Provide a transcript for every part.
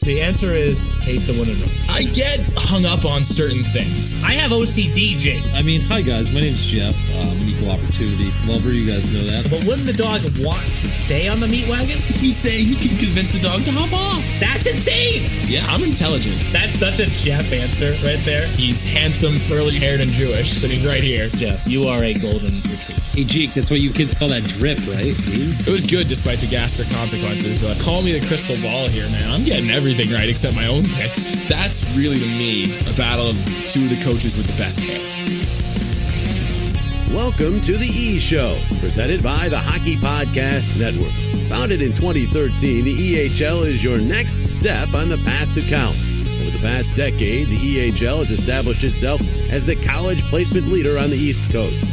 The answer is take the win and run. I get hung up on certain things. I have OCD, Jake. I mean, hi guys, my name's Jeff. I'm an equal opportunity lover. You guys know that. But wouldn't the dog want to stay on the meat wagon? We say you can convince the dog to hop off. That's insane. Yeah, I'm intelligent. That's such a Jeff answer right there. He's handsome, curly-haired, and Jewish, sitting right here. Jeff, you are a golden retriever. Hey, Jake, that's what you kids call that drip, right? It was good despite the gastric consequences, but call me the crystal ball here, man. I'm getting everything right except my own picks. That's really, to me, a battle of two of the coaches with the best hair. Welcome to the E Show, presented by the Hockey Podcast Network. Founded in 2013, the EHL is your next step on the path to college. Over the past decade, the EHL has established itself as the college placement leader on the East Coast.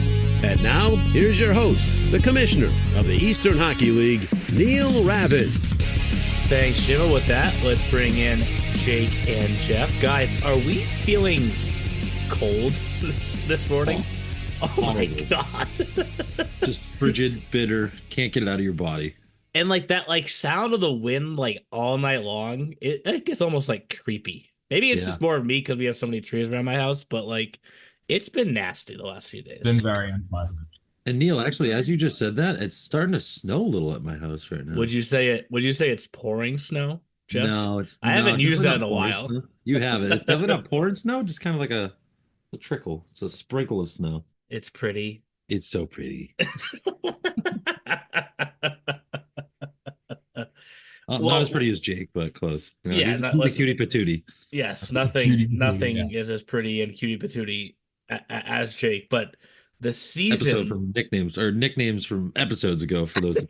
And now, here's your host, the commissioner of the Eastern Hockey League, Neil Ravin. Thanks, Jim. With that, let's bring in Jake and Jeff. Guys, are we feeling cold this morning? Oh my God. Just frigid, bitter, can't get it out of your body. And like that sound of the wind like all night long, it gets almost like creepy. Maybe it's just more of me because we have so many trees around my house, but like it's been nasty the last few days. Been very unpleasant. And Neil, actually, as you just said that, it's starting to snow a little at my house right now. Would you say it's pouring snow, Jeff? No, I haven't used that in a while. Snow. You have it. It's definitely not pouring snow, just kind of like a trickle. It's a sprinkle of snow. It's pretty. It's so pretty. Not as pretty as Jake, but close. You know, he's a cutie patootie. Yes, nothing is as pretty and cutie patootie as Jake, but the season episode from nicknames from episodes ago for those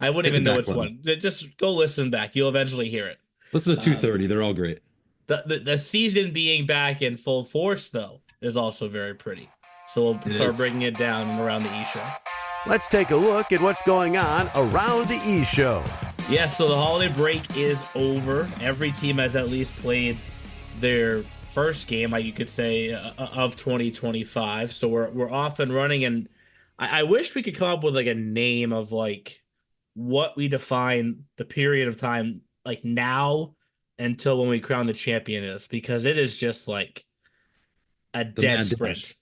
I wouldn't even know which one. Just go listen back. You'll eventually hear it. Listen to 230. They're all great. The season being back in full force though is also very pretty. So we'll start bringing it down and around the E Show. Let's take a look at what's going on around the E Show. Yeah, so the holiday break is over. Every team has at least played their first game, you could say, of 2025. So we're off and running, and I wish we could come up with like a name of like what we define the period of time like now until when we crown the champion is, because it is just like a dead sprint. Dash.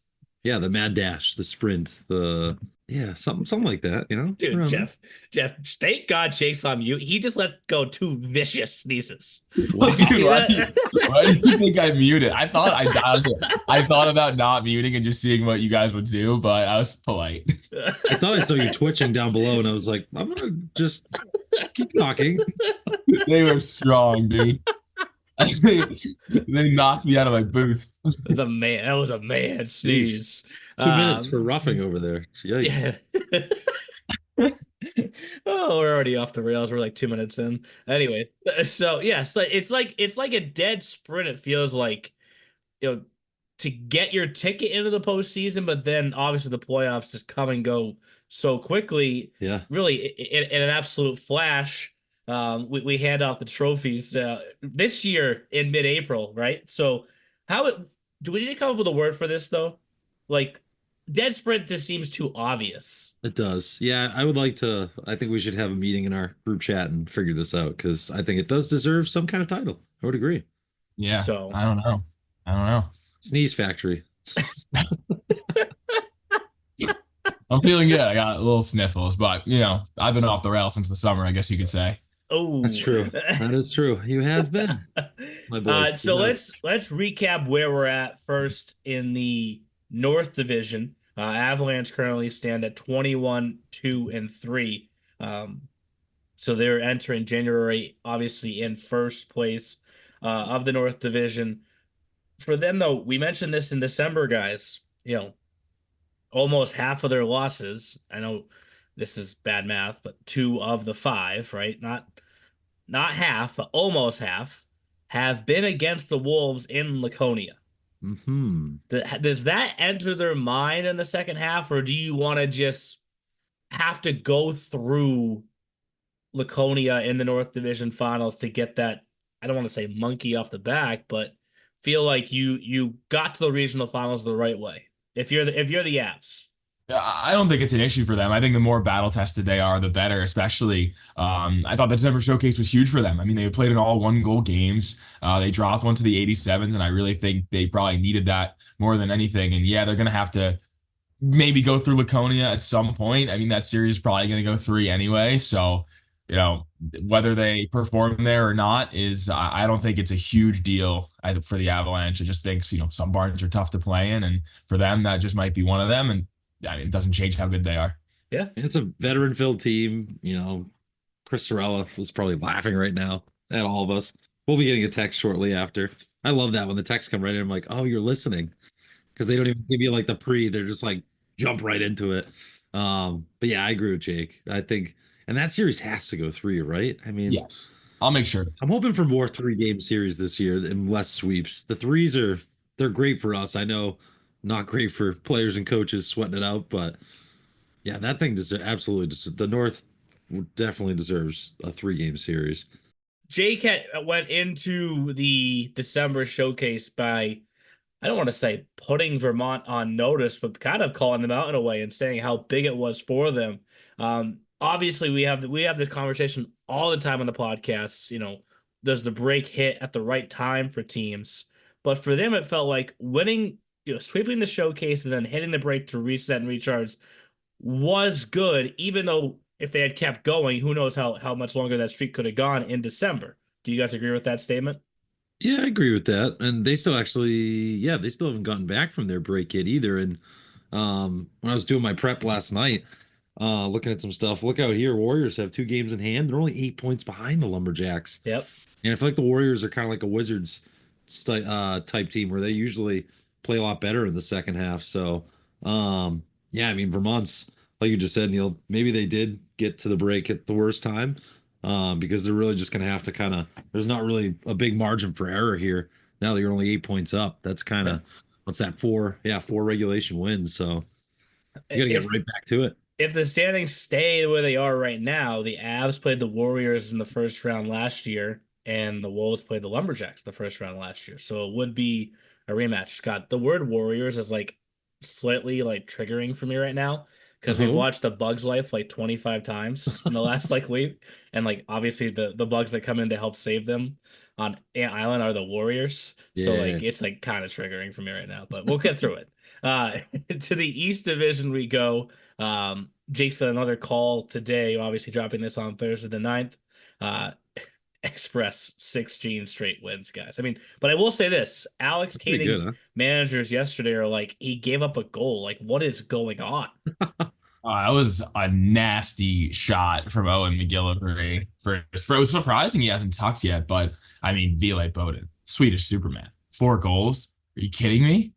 Yeah, the mad dash, the sprint, something like that, you know? Dude, Jeff, thank God Jake's on mute. He just let go two vicious sneezes. Why do you think I muted? I thought about not muting and just seeing what you guys would do, but I was polite. I thought I saw you twitching down below, and I was like, I'm gonna just keep talking. They were strong, dude. They knocked me out of my boots. That was a man sneeze. 2 minutes for roughing over there. Yikes. Yeah. Oh, we're already off the rails. We're like 2 minutes in. Anyway, so yes, it's like a dead sprint. It feels like, to get your ticket into the postseason, but then obviously the playoffs just come and go so quickly. Yeah, really in an absolute flash. We hand out the trophies this year in mid-April, right? So do we need to come up with a word for this though? Like dead sprint just seems too obvious. It does. Yeah, I think we should have a meeting in our group chat and figure this out, because I think it does deserve some kind of title. I would agree. Yeah. So I don't know. Sneeze Factory. I'm feeling good. I got a little sniffles, but I've been off the rail since the summer, I guess you could say. Oh, that's true. That is true. You have been, my boy. So let's recap where we're at first in the North Division. Avalanche currently stand at 21-2-3. So they're entering January, obviously in first place of the North Division. For them, though, we mentioned this in December, guys. Almost half of their losses. I know this is bad math, but 2 of the 5, right? Not half, but almost half, have been against the Wolves in Laconia. Mm-hmm. Does that enter their mind in the second half, or do you want to just have to go through Laconia in the North Division Finals to get that, I don't want to say monkey off the back, but feel like you got to the regional finals the right way? If you're the Avs. I don't think it's an issue for them. I think the more battle tested they are, the better. Especially, I thought the December showcase was huge for them. I mean, they played in all 1-goal games. They dropped one to the 87s, and I really think they probably needed that more than anything. And yeah, they're gonna have to maybe go through Laconia at some point. I mean, that series is probably gonna go 3 anyway. So, whether they perform there or not is, I don't think it's a huge deal for the Avalanche. I just think, some barns are tough to play in, and for them, that just might be one of them. And I mean, it doesn't change how good they are. Yeah. And it's a veteran-filled team. Chris Sorella was probably laughing right now at all of us. We'll be getting a text shortly after. I love that when the texts come right in. I'm like, oh, you're listening, because they don't even give you like the pre. They're just like jump right into it. But yeah, I agree with Jake. I think, and that series has to go 3, right? I mean, Yes, I'll make sure. I'm hoping for more 3-game series this year and less sweeps. The threes they're great for us. I know, not great for players and coaches sweating it out, but yeah, that thing the North definitely deserves a 3-game series. Jake went into the December showcase by, I don't want to say putting Vermont on notice, but kind of calling them out in a way and saying how big it was for them. Obviously, we have this conversation all the time on the podcasts. Does the break hit at the right time for teams? But for them, it felt like winning, sweeping the showcase and then hitting the break to reset and recharge was good, even though if they had kept going, who knows how much longer that streak could have gone in December. Do you guys agree with that statement? Yeah, I agree with that. And they still they still haven't gotten back from their break yet either. And when I was doing my prep last night, looking at some stuff, look out here. Warriors have 2 games in hand. They're only 8 points behind the Lumberjacks. Yep. And I feel like the Warriors are kind of like a Wizards type team where they usually play a lot better in the second half. So, yeah, I mean, Vermont's, like you just said, Neil, maybe they did get to the break at the worst time, because they're really just going to have to there's not really a big margin for error here. Now that you're only 8 points up, that's kind of, what's that, 4 regulation wins. So you got to get right back to it. If the standings stay where they are right now, the Avs played the Warriors in the first round last year, and the Wolves played the Lumberjacks the first round last year. So it would be a rematch. Scott, the word Warriors is like slightly like triggering for me right now, because we've watched The Bug's Life like 25 times in the last week, and like obviously the bugs that come in to help save them on Ant Island are the Warriors. Yeah. So like it's like kind of triggering for me right now, but we'll get through it. To the East Division we go. Jake's got another call today, obviously dropping this on Thursday the 9th. Express 16 straight wins, guys. I mean, but I will say this, Alex Kading managers yesterday are like, he gave up a goal. Like, what is going on? That was a nasty shot from Owen McGillivray. It was surprising he hasn't tucked yet, but I mean, Ville Bowden, Swedish Superman, 4 goals. Are you kidding me?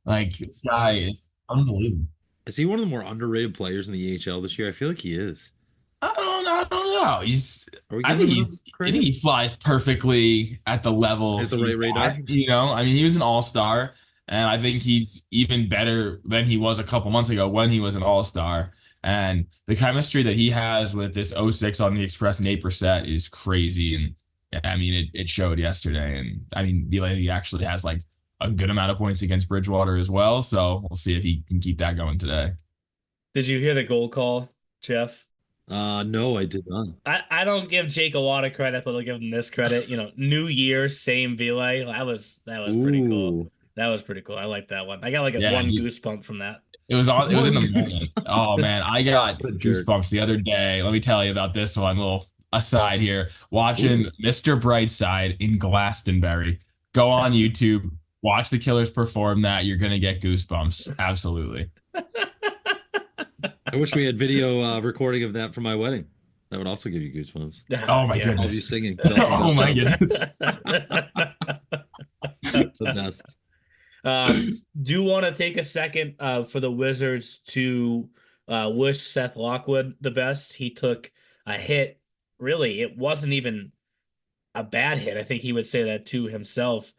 Like, this guy is unbelievable. Is he one of the more underrated players in the EHL this year? I feel like he is. I don't know. I think he flies perfectly at the level. At the right radar. I mean, he was an all-star, and I think he's even better than he was a couple months ago when he was an all-star. And the chemistry that he has with this 06 on the Express and 8% is crazy. And I mean, it showed yesterday. And I mean, he actually has like a good amount of points against Bridgewater as well. So we'll see if he can keep that going today. Did you hear the goal call, Jeff? No, I did not. I don't give Jake a lot of credit, but I'll give him this credit. New year, same Ville. That was pretty cool. That was pretty cool. I like that one. I got like one goosebump from that. It was in the moment. Oh man, I got goosebumps the other day. Let me tell you about this one. Little aside here. Watching Mr. Brightside in Glastonbury. Go on YouTube. Watch the Killers perform that. You're gonna get goosebumps. Absolutely. I wish we had video recording of that for my wedding. That would also give you goosebumps. Oh my goodness. You singing. Oh my goodness. That's the best. Do want to take a second for the Wizards to wish Seth Lockwood the best. He took a hit. Really, it wasn't even a bad hit. I think he would say that to himself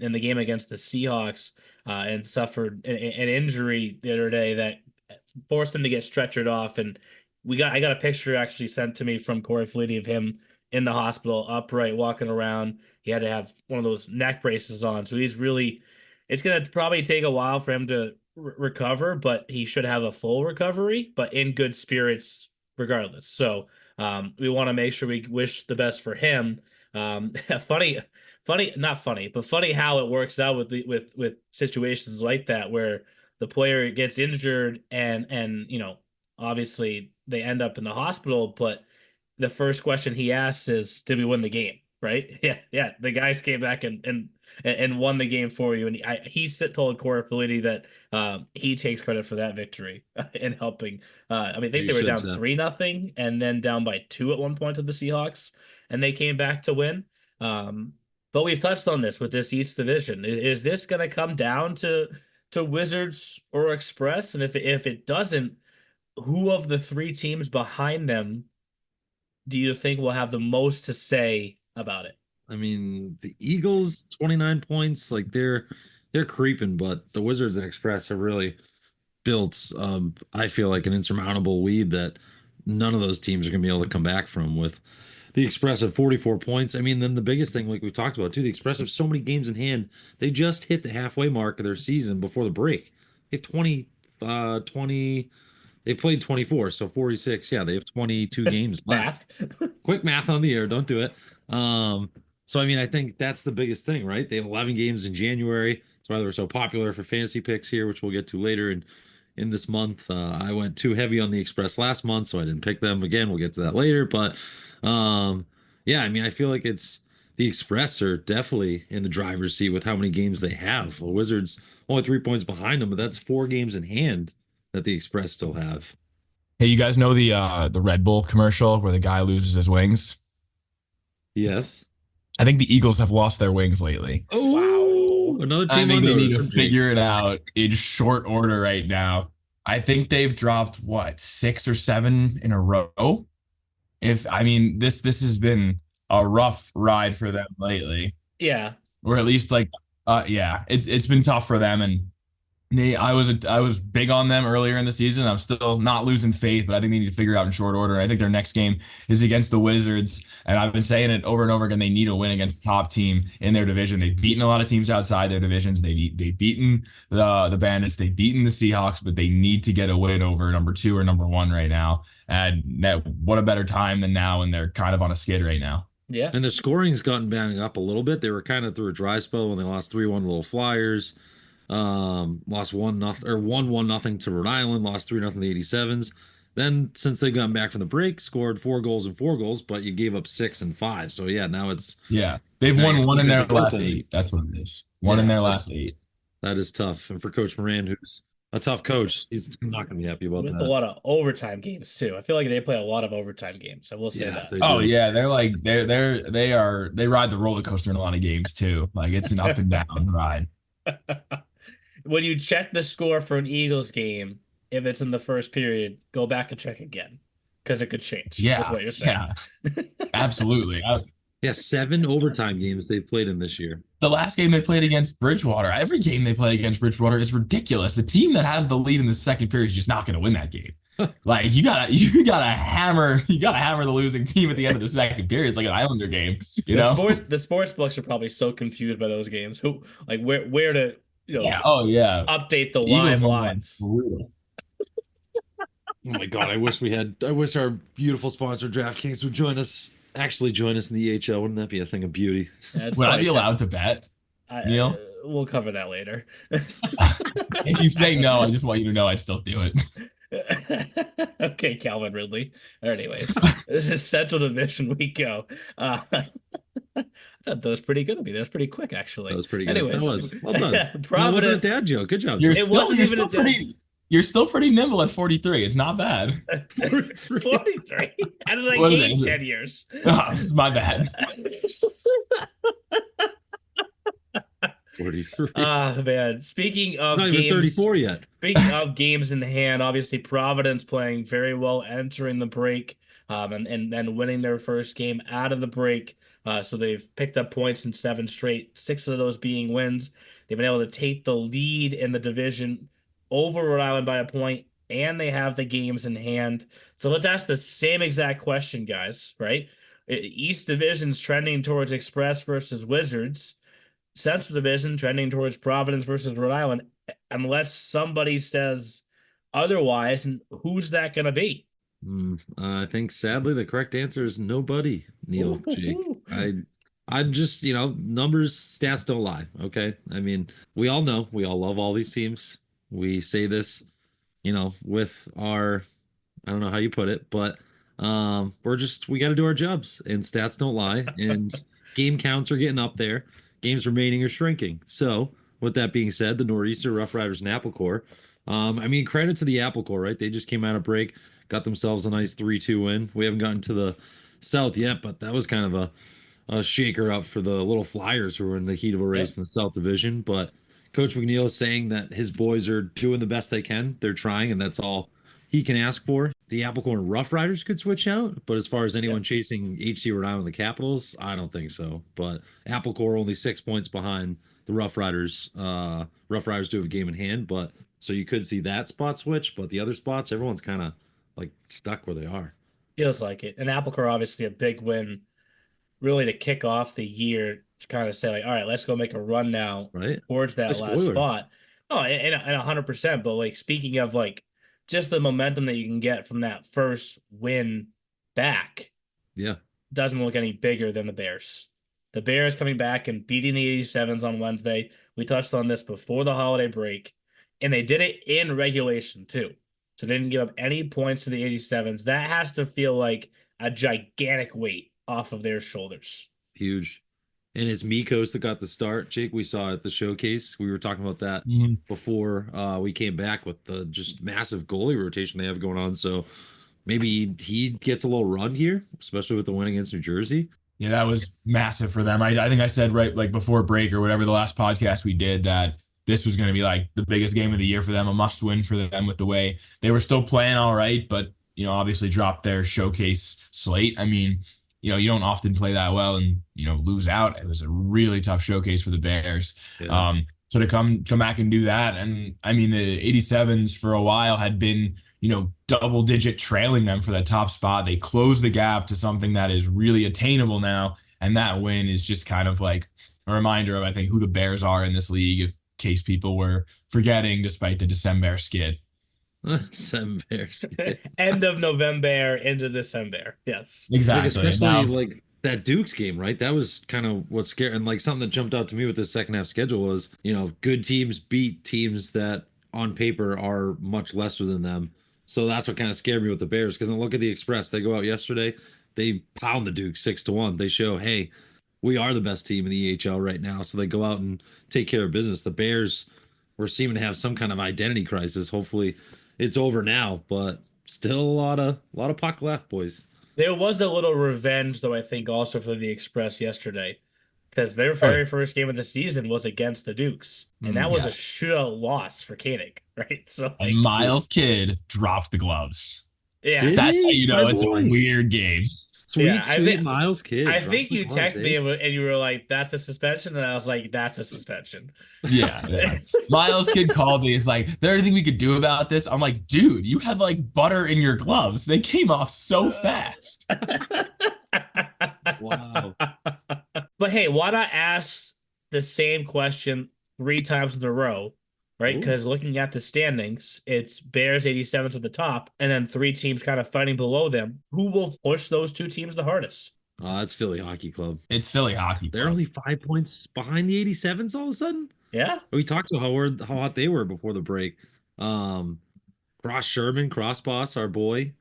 in the game against the Seahawks, and suffered an injury the other day that forced him to get stretchered off. And I got a picture actually sent to me from Corey Fleety of him in the hospital, upright, walking around. He had to have one of those neck braces on. So it's going to probably take a while for him to recover, but he should have a full recovery, but in good spirits regardless. So we want to make sure we wish the best for him. Funny, not funny, but funny how it works out with with situations like that where the player gets injured and obviously they end up in the hospital, but the first question he asks is, "Did we win the game?" Right? Yeah, yeah. The guys came back and won the game for you, and he told Cora Felitti that he takes credit for that victory in helping. I mean, I think You they were should, down Seth. 3-0 and then down by 2 at one point to the Seahawks, and they came back to win. But we've touched on this with this East Division. Is this going to come down to Wizards or Express? And if it doesn't, who of the three teams behind them do you think will have the most to say about it? I mean, the Eagles 29 points, like they're creeping, but the Wizards and Express have really built I feel like an insurmountable lead that none of those teams are going to be able to come back from. With the Express at 44 points. I mean, then the biggest thing, like we talked about too, the Express have so many games in hand. They just hit the halfway mark of their season before the break. They have 20, they played 24, so 46. Yeah, they have 22 games left. Math. Quick math on the air, don't do it. So I mean, I think that's the biggest thing, right? They have 11 games in January. That's why they're so popular for fantasy picks here, which we'll get to later in this month. I went too heavy on the Express last month, so I didn't pick them again. We'll get to that later, but yeah, I mean, I feel like it's the Express are definitely in the driver's seat with how many games they have. The Wizards only 3 points behind them, but that's 4 games in hand that the Express still have. Hey, you guys know the Red Bull commercial where the guy loses his wings? Yes. I think the Eagles have lost their wings lately. Oh, another I team think on they need notice. to figure it out in short order right now. I think they've dropped what, 6 or 7 in a row. If I mean this has been a rough ride for them lately, Yeah. or at least like yeah, it's been tough for them. And I was big on them earlier in the season. I'm still not losing faith, but I think they need to figure it out in short order. I think their next game is against the Wizards, and I've been saying it over and over again. They need a win against the top team in their division. They've beaten a lot of teams outside their divisions. They've beaten the Bandits. They've beaten the Seahawks, but they need to get a win over number 2 or number 1 right now. And what a better time than now when they're kind of on a skid right now. Yeah. And the scoring's gotten bang up a little bit. They were kind of through a dry spell when they lost 3-1 little Flyers. Lost 1-0 or 1-1 to Rhode Island, lost 3-0 to the 87s. Then since they've gotten back from the break, scored 4 goals and 4 goals, but you gave up 6 and 5. So yeah, now it's They've won 1 in their last goaltending. 8. That's what it is. 1 in their last 8. That is tough. And for Coach Moran, who's a tough coach, he's not going to be happy about With that. a lot of overtime games too. I feel like they play a lot of overtime games. I will say that. they Oh do. yeah, they ride the roller coaster in a lot of games too. Like it's an up and down ride. When you check the score for an Eagles game, if it's in the first period, go back and check again because it could change. Yeah, That's what you're saying. yeah, absolutely. Yeah, 7 overtime games they've played in this year. The last game they played against Bridgewater, every game they play against Bridgewater is ridiculous. The team that has the lead in the second period is just not going to win that game. Like you gotta hammer the losing team at the end of the second period. It's like an Islander game, you know. The sports books are probably so confused by those games. Who like where to Yeah. Oh yeah. update the Eagles live won lines. brutal. Oh my God, I wish our beautiful sponsor DraftKings would actually join us in the EHL. Wouldn't that be a thing of beauty? That's Would I probably be allowed to bet, Neil? We'll cover that later. If you say no, I just want you to know I'd still do it. Okay, Calvin Ridley. Anyways, this is Central Division. We go. I thought that was pretty good of me. That was pretty quick, actually. That was pretty good. Anyways, That was well done. No, it Providence. wasn't a dad joke. Good job. You're still pretty nimble at 43. It's not bad. 43. How did I What is gain it? 10 years? Oh, it's my bad. 43. Man. Speaking of Not even games, 34 yet. speaking of games in hand, obviously Providence playing very well entering the break, and then winning their first game out of the break. So they've picked up points in 7 straight, 6 of those being wins. They've been able to take the lead in the division over Rhode Island by a point, and they have the games in hand. So let's ask the same exact question, guys, right? East Division's trending towards Express versus Wizards. Central Division trending towards Providence versus Rhode Island. unless somebody says otherwise. And who's that going to be? I think sadly the correct answer is nobody, Neil, Jake. I'm just, numbers, stats don't lie. Okay. I mean, we all know, we all love all these teams. We say this, with our, I don't know how you put it, but we got to do our jobs, and stats don't lie, and game counts are getting up there. Games remaining are shrinking. So, with that being said, the Nor'easter, Rough Riders, and Apple Core. I mean, credit to the Apple Core, right? They just came out of break, got themselves a nice 3-2 win. We haven't gotten to the South yet, but that was kind of a shaker up for the little Flyers who were in the heat of a race in the South Division. But Coach McNeil is saying that his boys are doing the best they can. They're trying, and that's all he can ask for. The Apple Core and Rough Riders could switch out, but as far as anyone chasing HC Rhode Island, the Capitals, I don't think so. But Apple Core only 6 points behind the Rough Riders. Rough Riders do have a game in hand, but so you could see that spot switch. But the other spots, everyone's kind of like stuck where they are. Feels like it. And Apple Core, obviously, a big win, really to kick off the year, to kind of say, like, all right, let's go make a run now towards that last spot. Oh, and 100%. But like, speaking of like just the momentum that you can get from that first win back, doesn't look any bigger than the Bears. The Bears coming back and beating the 87s on Wednesday. We touched on this before the holiday break, and they did it in regulation too. So they didn't give up any points to the 87s. That has to feel like a gigantic weight off of their shoulders. Huge. And it's Mikos that got the start. Jake, we saw at the showcase. We were talking about that before we came back with the just massive goalie rotation they have going on. So maybe he gets a little run here, especially with the win against New Jersey. Yeah, that was massive for them. I think I said right like before break or whatever the last podcast we did that this was going to be like the biggest game of the year for them, a must win for them with the way they were still playing all right, but obviously dropped their showcase slate. I mean, you don't often play that well and lose out. It was a really tough showcase for the Bears. So to come back and do that, and I mean the 87s for a while had been double digit trailing them for that top spot. They closed the gap to something that is really attainable now, and that win is just kind of like a reminder of I think who the Bears are in this league, in case people were forgetting despite the December skid. End of November into December. Yes, exactly. Especially like that Dukes game, right? That was kind of what scared, and like something that jumped out to me with the second half schedule was, good teams beat teams that on paper are much lesser than them. So that's what kind of scared me with the Bears. Because look at the Express. They go out yesterday, they pound the Dukes 6-1. They show, hey, we are the best team in the EHL right now. So they go out and take care of business. The Bears were seeming to have some kind of identity crisis. Hopefully it's over now, but still a lot of puck left, boys. There was a little revenge, though, I think, also for the Express yesterday, because their very first game of the season was against the Dukes, and that was a shootout loss for Koenig, right? So like, Miles Kidd dropped the gloves. Yeah, that's how you know it's a weird game. Sweet Miles Kidd. I think you texted me and you were like, "That's a suspension," and I was like, "That's a suspension." Yeah. Miles Kidd called me. It's like, there anything we could do about this? I'm like, dude, you had like butter in your gloves. They came off so fast. Wow. But hey, why not ask the same question 3 times in a row? Right, because looking at the standings, it's Bears 87s at the top, and then 3 teams kind of fighting below them. Who will push those 2 teams the hardest? It's Philly Hockey Club. It's Philly Hockey Club. They're only 5 points behind the 87s all of a sudden. Yeah, we talked about how hot they were before the break. Cross Sherman, Cross Boss, our boy.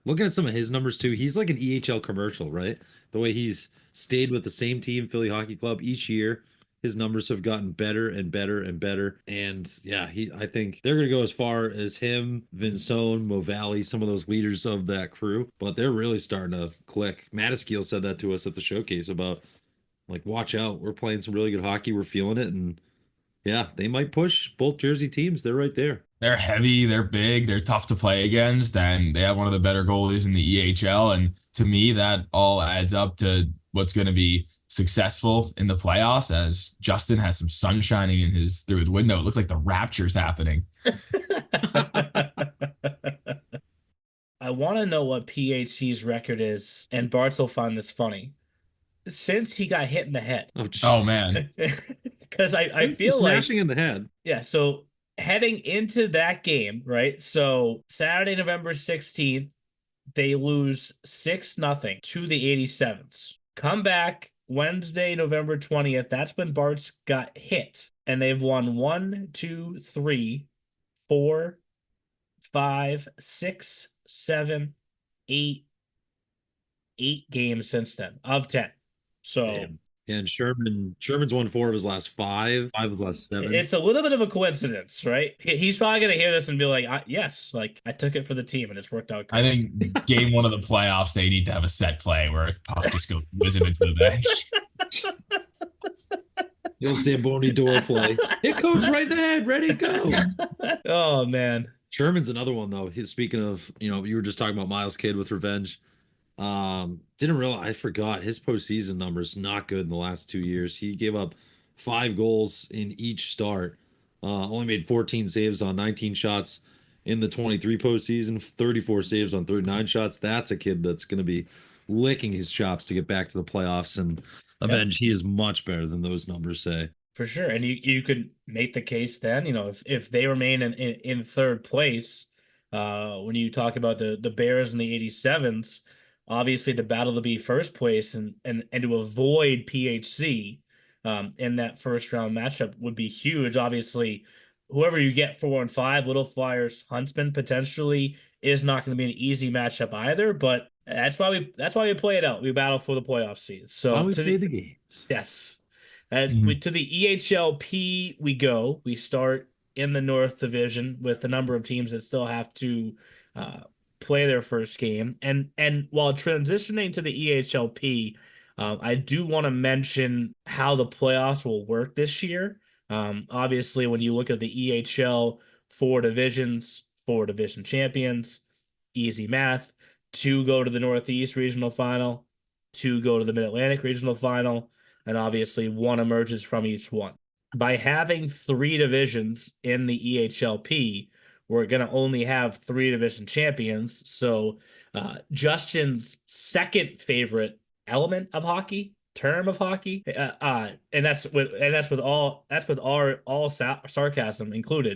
Looking at some of his numbers too, he's like an EHL commercial, right? The way he's stayed with the same team, Philly Hockey Club, each year. His numbers have gotten better and better and better. And yeah, I think they're going to go as far as him, Vincone, Mo Valley, some of those leaders of that crew. But they're really starting to click. Mataskiel said that to us at the showcase about, like, watch out. We're playing some really good hockey. We're feeling it. And yeah, they might push both Jersey teams. They're right there. They're heavy. They're big. They're tough to play against. And they have one of the better goalies in the EHL. And to me, that all adds up to what's going to be successful in the playoffs, as Justin has some sun shining through his window. It looks like the rapture's happening. I want to know what PHC's record is, and Bartz will find this funny. Since he got hit in the head. Oh man. Because I feel like smashing in the head. Yeah, so heading into that game, right? So Saturday, November 16th, they lose 6-0 to the 87s. Come back Wednesday, November 20th. That's when Bart's got hit. And they've won 1, 2, 3, 4, 5, 6, 7, 8, 8 games since then of 10. So Damn. And Sherman's won 4 of his last 5, 5 of his last 7. it's a little bit of a coincidence, right? He's probably going to hear this and be like, yes, like I took it for the team and it's worked out great. I think game 1 of the playoffs, they need to have a set play where Puck just goes whizzing into the bench. The old Zamboni door play. It goes right ahead, ready, go. Oh, man. Sherman's another one, though. Speaking of, you were just talking about Miles Kidd with revenge. Didn't realize, I forgot his postseason numbers not good in the last 2 years. He gave up 5 goals in each start. Only made 14 saves on 19 shots in the 23 postseason, 34 saves on 39 shots. That's a kid that's going to be licking his chops to get back to the playoffs and avenge. He is much better than those numbers say. For sure. And you could make the case then, if they remain in third place, when you talk about the Bears and the 87s, obviously the battle to be first place and to avoid PHC in that first round matchup would be huge. Obviously, whoever you get 4 and 5, Little Flyers, Huntsman potentially is not going to be an easy matchup either, but that's why we play it out. We battle for the playoff seeds. So How we play the games. Yes. And to the EHLP we go. We start in the North Division with a number of teams that still have to play their first game. And while transitioning to the EHLP, I do want to mention how the playoffs will work this year. Obviously, when you look at the EHL, 4 divisions, 4 division champions, easy math. 2 go to the Northeast Regional Final, 2 go to the Mid-Atlantic Regional Final, and obviously 1 emerges from each one. By having 3 divisions in the EHLP, we're going to only have 3 division champions. So Justin's second favorite element of hockey, term of hockey, and that's with all sarcasm included.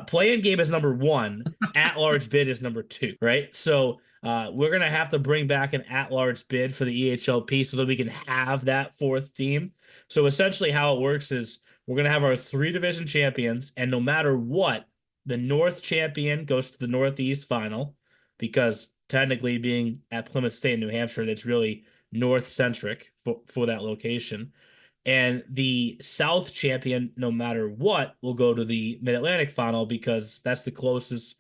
Play-in game is number 1. At-large bid is number 2. Right. So we're gonna have to bring back an at-large bid for the EHLP so that we can have that 4th team. So essentially, how it works is we're gonna have our 3 division champions, and no matter what, the North champion goes to the Northeast final, because technically, being at Plymouth State, New Hampshire, that's really North-centric for that location. And the South champion, no matter what, will go to the Mid-Atlantic final because that's the closest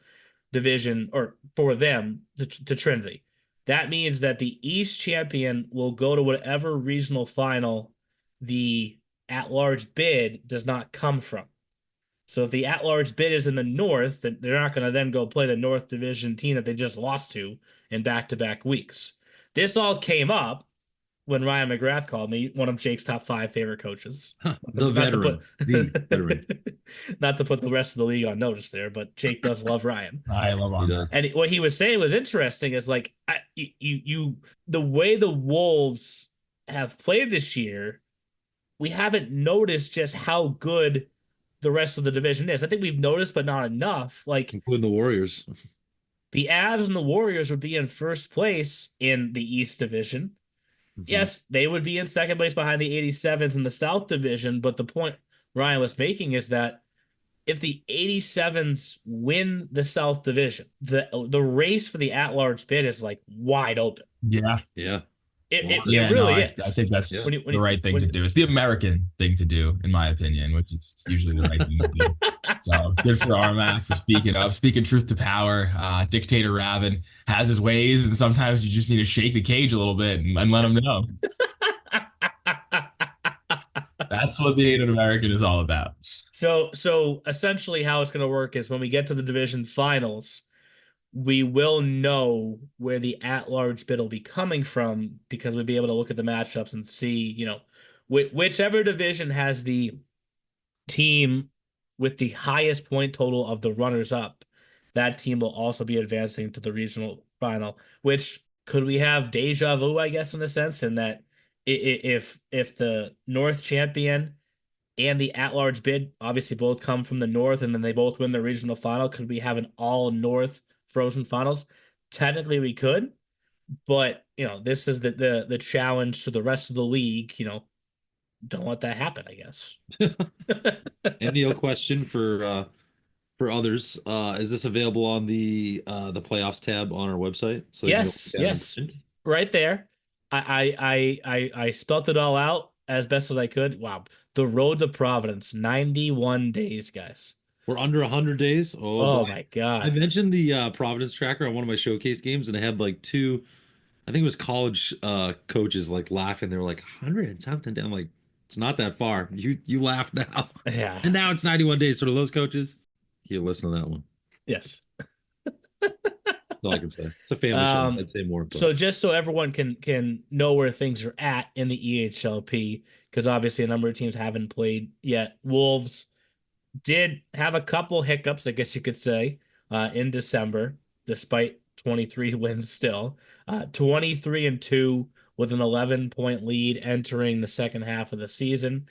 division, or for them, to Trinity. That means that the East champion will go to whatever regional final the at-large bid does not come from. So if the at-large bid is in the North, then they're not going to then go play the North Division team that they just lost to in back-to-back weeks. This all came up when Ryan McGrath called me, one of Jake's top 5 favorite coaches. The veteran. Not to put the rest of the league on notice there, but Jake does love Ryan. I love Ryan. And what he was saying was interesting is like, the way the Wolves have played this year, we haven't noticed just how good the rest of the division is. I think we've noticed, but not enough. Like, including the Warriors. The Avs and the Warriors would be in first place in the East Division. Mm-hmm. Yes, they would be in second place behind the 87s in the South Division, but the point Ryan was making is that if the 87s win the South Division, the race for the at-large bid is like wide open. Yeah. Yeah. It really is. I think that's the right thing to do. It's the American thing to do, in my opinion, which is usually the right thing to do. So good for Armac for speaking truth to power. Dictator Ravin has his ways, and sometimes you just need to shake the cage a little bit and let him know. That's what being an American is all about. So essentially how it's going to work is when we get to the division finals, we will know where the at-large bid will be coming from, because we'll be able to look at the matchups and see, whichever division has the team with the highest point total of the runners-up, that team will also be advancing to the regional final, which could we have deja vu, I guess, in a sense, in that if the North champion and the at-large bid obviously both come from the North, and then they both win the regional final. Could we have an all-North Frozen Finals? Technically, we could, but this is the challenge to the rest of the league. Don't let that happen, I guess. And Neil, question for others, is this available on the playoffs tab on our website? So yes, right there. I spelt it all out as best as I could. Wow, the road to Providence, 91 days, guys. We're under 100 days. Oh my God! I mentioned the Providence tracker on one of my showcase games, and I had like two, I think it was college coaches like laughing. They were like 100 and something down. I'm like, it's not that far. You laugh now. Yeah. And now it's 91 days. So to those coaches, you listen to that one. Yes. That's all I can say. It's a family show. I'd say more. But. So just so everyone can know where things are at in the EHLP, because obviously a number of teams haven't played yet. Wolves did have a couple hiccups, I guess you could say, in December, despite 23 wins still. 23-2 with an 11-point lead entering the second half of the season.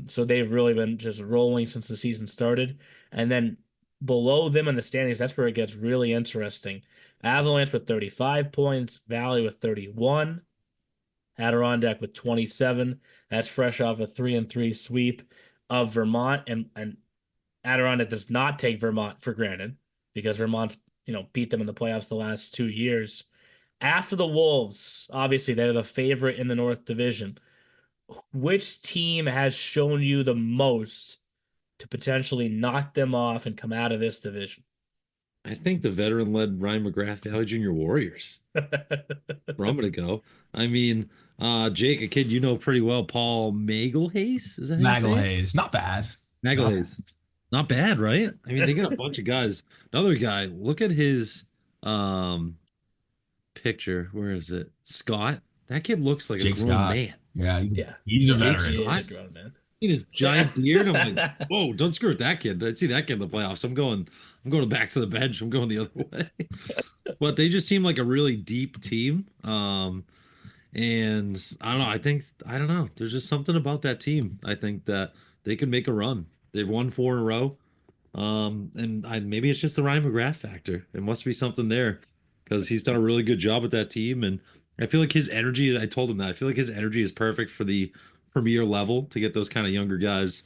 So they've really been just rolling since the season started. And then below them in the standings, that's where it gets really interesting. Avalanche with 35 points, Valley with 31, Adirondack with 27. That's fresh off a 3-3 sweep of Vermont. And Adirondack does not take Vermont for granted because Vermont's beat them in the playoffs the last 2 years. After the Wolves, obviously they're the favorite in the North Division. Which team has shown you the most to potentially knock them off and come out of this division? I think the veteran-led Ryan McGrath Valley Junior Warriors. Where I'm gonna go. I mean, Jake, a kid you know pretty well, Paul Magelhays. Is that Magelhays? Not bad. Magelhays. Not bad, right? I mean, they got a bunch of guys. Another guy, look at his picture. Where is it? Scott. That kid looks like Jake a grown Scott. man. Yeah, he's a veteran. He is a grown man. His giant beard. I'm like, whoa, don't screw with that kid. I'd see that kid in the playoffs. I'm going back to the bench. I'm going the other way. But they just seem like a really deep team. And I don't know. I don't know. There's just something about that team. I think that they could make a run. They've won 4 in a row. Maybe it's just the Ryan McGrath factor. It must be something there because he's done a really good job with that team. And I feel like his energy, I told him that, I feel like his energy is perfect for the premier level to get those kind of younger guys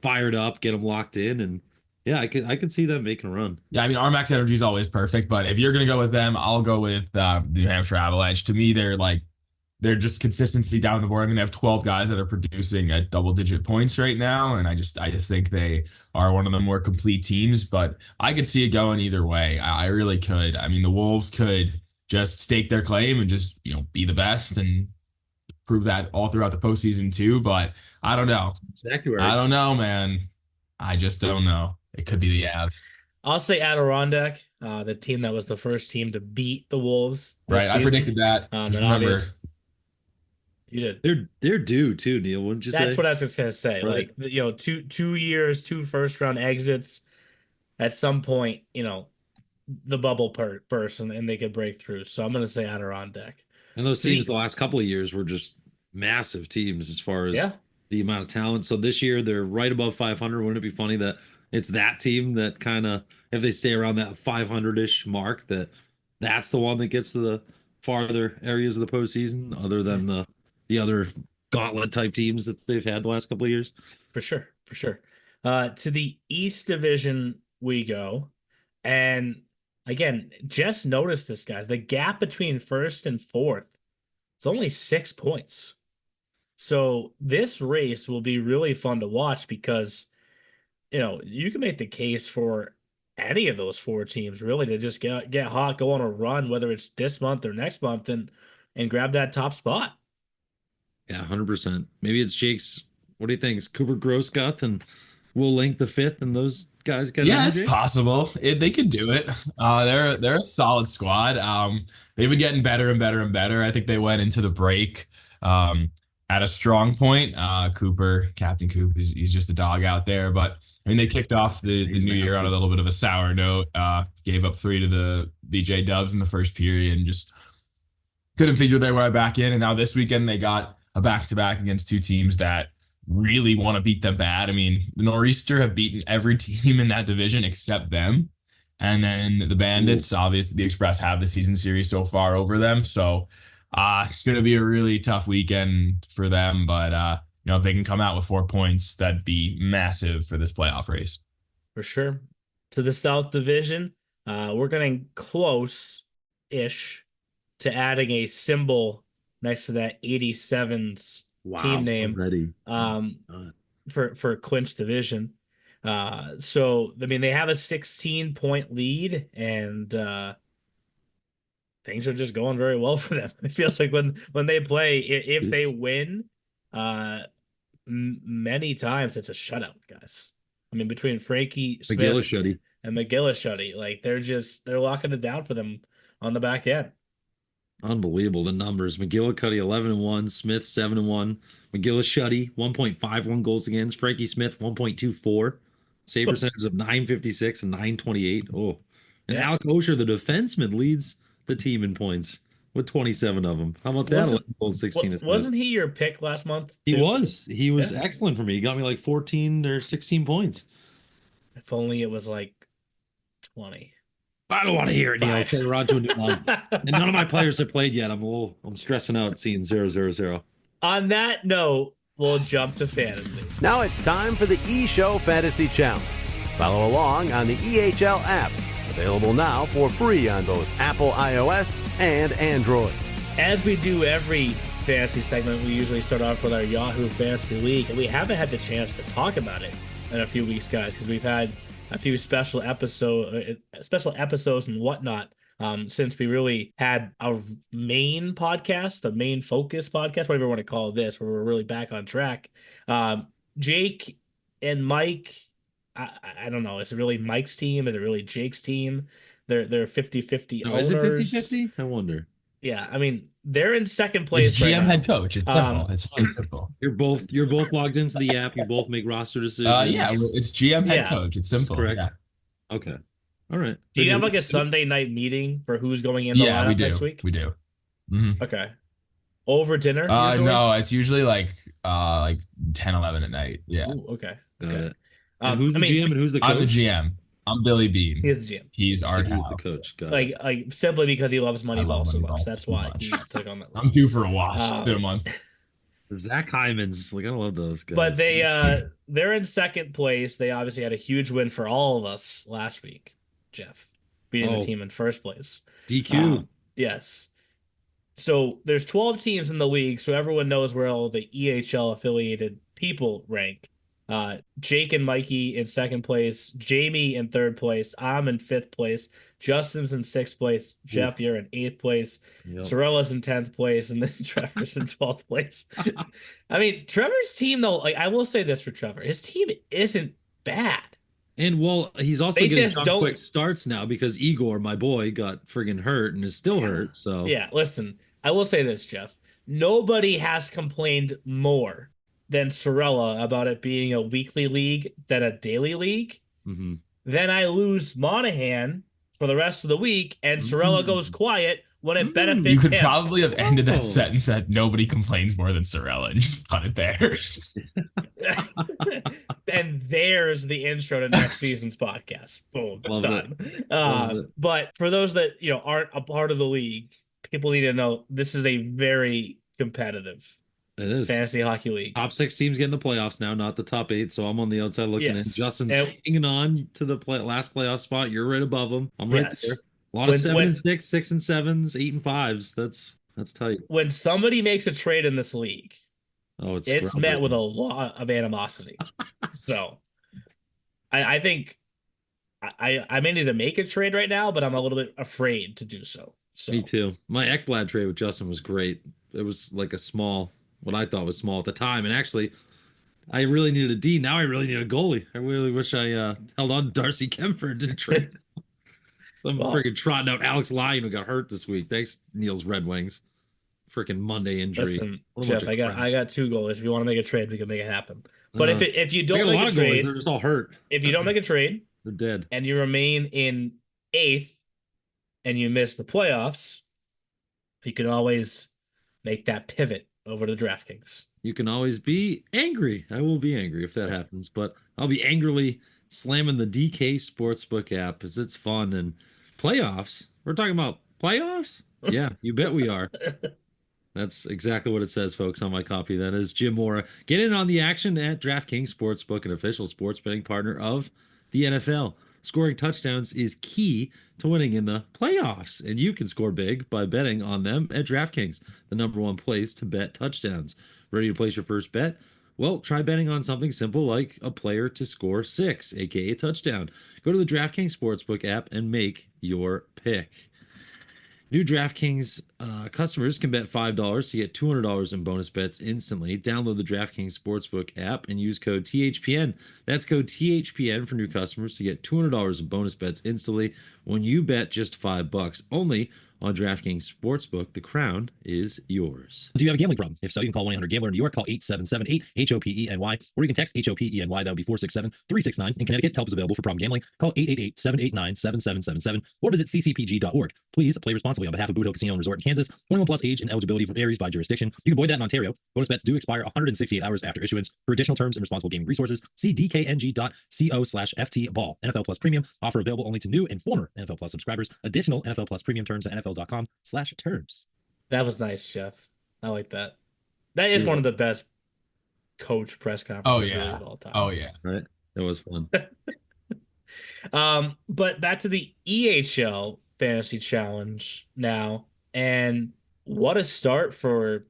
fired up, get them locked in. And yeah, I could see them making a run. Yeah, I mean, our max energy is always perfect, but if you're going to go with them, I'll go with the New Hampshire Avalanche. To me, they're just consistency down the board. I mean, they have 12 guys that are producing at double-digit points right now, and I just think they are one of the more complete teams. But I could see it going either way. I really could. I mean, the Wolves could just stake their claim and just be the best and prove that all throughout the postseason too. But I don't know. Exactly right. I don't know, man. I just don't know. It could be the Avs. I'll say Adirondack, the team that was the first team to beat the Wolves. Right, season. I predicted that. Remember. You did. They're due too, Neil. Wouldn't you say? That's what I was just gonna say. Right. Like 2 years, 2 first-round exits. At some point, the bubble bursts and they could break through. So I'm gonna say Adirondack. And those teams the last couple of years were just massive teams as far as the amount of talent. So this year they're right above 500. Wouldn't it be funny that it's that team that kind of, if they stay around that 500-ish mark, that's the one that gets to the farther areas of the postseason, other than the other gauntlet type teams that they've had the last couple of years. For sure. To the East Division we go. And again, just notice this, guys. The gap between first and fourth, it's only 6 points. So this race will be really fun to watch because, you can make the case for any of those 4 teams really to just get hot, go on a run, whether it's this month or next month, and grab that top spot. Yeah, 100%. Maybe it's Jake's. What do you think? Is Cooper Grossguth and Will Link the 5th, and those guys got it's possible. They could do it. They're a solid squad. They've been getting better and better and better. I think they went into the break at a strong point. Captain Coop, he's just a dog out there. But I mean, they kicked off the new year on a little bit of a sour note. Gave up 3 to the BJ Dubs in the first period and just couldn't figure their way back in. And now this weekend they got a back-to-back against 2 teams that really want to beat them bad. I mean, the Nor'easter have beaten every team in that division except them. And then the Bandits, obviously, the Express have the season series so far over them. So it's going to be a really tough weekend for them. But, if they can come out with 4 points, that'd be massive for this playoff race. For sure. To the South Division, we're getting close-ish to adding a symbol next to that 87's team name already. for clinch division. So I mean they have a 16-point lead, and things are just going very well for them. It feels like when they play, if they win, many times it's a shutout, guys. I mean, between Frankie Smith and McGillicuddy, like they're locking it down for them on the back end. Unbelievable, the numbers. McGillicuddy 11-1, Smith 7-1, McGillicuddy 1.51 goals against, Frankie Smith 1.24, save percentage of 956 and 928. Oh, and Alec Osher, the defenseman, leads the team in points with 27 of them. How about that? 11 goals, 16 wasn't he your pick last month too? He was Yeah. excellent for me. He got me like 14 or 16 points. If only it was like 20. I don't want to hear it, Neil. Okay, we're on to a new month. And none of my players have played yet. I'm stressing out seeing 0-0-0. On that note, we'll jump to fantasy. Now it's time for the E-Show Fantasy Challenge. Follow along on the EHL app. Available now for free on both Apple iOS and Android. As we do every fantasy segment, we usually start off with our Yahoo Fantasy League, and we haven't had the chance to talk about it in a few weeks, guys, because we've had a few special episodes and whatnot since we really had a main podcast, a main focus podcast, whatever you want to call this, where we're really back on track. Jake and Mike, I don't know. Is it really Mike's team? Is it really Jake's team? They're 50-50 owners. Is it 50-50? I wonder. Yeah, I mean, they're in second place. It's GM head coach. It's simple. It's really simple. You're both logged into the app. You both make roster decisions. Yeah, it's GM head coach. It's simple. Correct. Yeah. Okay. All right. Do you have like a Sunday night meeting for who's going in the lineup next week? We do. Mm-hmm. Okay. Over dinner? No, it's usually like 10, 11 at night. Yeah. Ooh, okay. Got Okay. it. And who's the GM and who's the coach? I'm the GM. I'm Billy Bean. He's the GM. He's our He's the coach. Got like simply because he loves Moneyball so much. Moneyball That's so why much. he took on that. I'm due for a wash. It's been a month. Zach Hyman's like, I love those guys. But they're in second place. They obviously had a huge win for all of us last week, Jeff, beating the team in first place. DQ. Yes. So there's 12 teams in the league, so everyone knows where all the EHL affiliated people rank. Jake and Mikey in second place, Jamie in third place, I'm in fifth place, Justin's in sixth place, Jeff, you're in eighth place, Sorella's in 10th place, and then Trevor's in 12th place. I mean, Trevor's team, though, like I will say this for Trevor, his team isn't bad. And well, he's also getting some quick starts now because Igor, my boy, got friggin' hurt and is still hurt. So yeah, listen, I will say this, Jeff. Nobody has complained more than Sorella about it being a weekly league than a daily league. Mm-hmm. Then I lose Monahan for the rest of the week, and Sorella goes quiet when it benefits him. You could probably have ended that sentence that nobody complains more than Sorella and just cut it there. And there's the intro to next season's podcast. Boom, Love done. But for those that aren't a part of the league, people need to know this is a very competitive fantasy hockey league. Top 6 teams get in the playoffs now, not the top 8. So I'm on the outside looking in. Justin's hanging on to the last playoff spot. You're right above him. I'm right there. A lot of 7-6, 6 and 7s, 8 and 5s. That's tight. When somebody makes a trade in this league, it's met with a lot of animosity. So I think I may need to make a trade right now, but I'm a little bit afraid to do so. Me too. My Ekblad trade with Justin was great. It was like what I thought was small at the time. And actually, I really needed a D. Now I really need a goalie. I really wish I held on to Darcy Kemper and didn't trade. I'm freaking trotting out Alex Lyon, who got hurt this week. Thanks, Neil's Red Wings. Freaking Monday injury. Listen, Jeff, I got 2 goalies. If you want to make a trade, we can make it happen. But if you don't make a trade, they're just all hurt. If you don't make a trade, they're dead, and you remain in 8th, and you miss the playoffs, you can always make that pivot over to DraftKings. you can always be angry. I will be angry if that happens, but I'll be angrily slamming the DK Sportsbook app because it's fun and playoffs. We're talking about playoffs? Yeah, you bet we are. That's exactly what it says, folks, on my copy. That is Jim Mora. Get in on the action at DraftKings Sportsbook, an official sports betting partner of the NFL. Scoring touchdowns is key to winning in the playoffs, and you can score big by betting on them at DraftKings, the #1 place to bet touchdowns. Ready to place your first bet? Well, try betting on something simple like a player to score 6, aka a touchdown. Go to the DraftKings Sportsbook app and make your pick. New DraftKings customers can bet $5 to get $200 in bonus bets instantly. Download the DraftKings Sportsbook app and use code THPN. That's code THPN for new customers to get $200 in bonus bets instantly when you bet just $5 only on DraftKings Sportsbook. The crown is yours. Do you have a gambling problem? If so, you can call 1-800-GAMBLER in New York, call 877-8-HOPENY, or you can text HOPENY. That would be 467-369. In Connecticut, help is available for problem gambling. Call 888-789-7777 or visit ccpg.org. Please play responsibly on behalf of Boot Hill Casino and Resort in Kansas. 21 plus age and eligibility varies by jurisdiction. You can avoid that in Ontario. Bonus bets do expire 168 hours after issuance. For additional terms and responsible gaming resources, see dkng.co/ftball. NFL Plus Premium. Offer available only to new and former NFL Plus subscribers. Additional NFL Plus Premium terms at NFL.com/terms. That was nice, Jeff. I like that. That is one of the best coach press conferences really of all time. Oh yeah. Right? It was fun. But back to the EHL Fantasy Challenge now, and what a start for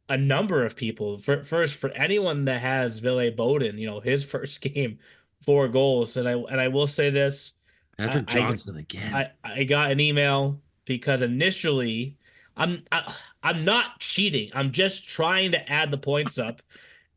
a number of people. First, for anyone that has Ville Bowden, his first game, 4 goals, and I will say this: Patrick Johnson again. I got an email because initially I'm not cheating. I'm just trying to add the points up,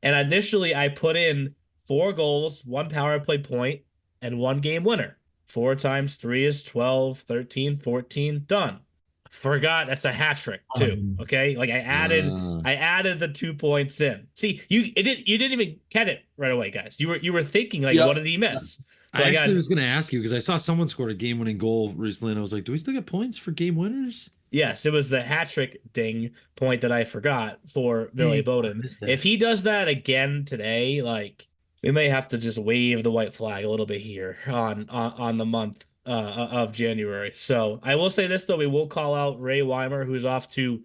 and initially I put in 4 goals, 1 power play point, and 1 game winner. 4 times 3 is 12, 13, 14, done. Forgot that's a hat trick too. Okay, like I added the 2 points in. See, you didn't even get it right away, guys. You were thinking like, what did he miss? So I actually was going to ask you because I saw someone scored a game-winning goal recently, and I was like, do we still get points for game winners? Yes, it was the hat trick ding point that I forgot for Ville Bowden. If he does that again today, like, we may have to just wave the white flag a little bit here on the month of January. So I will say this, though. We will call out Ray Weimer, who's off to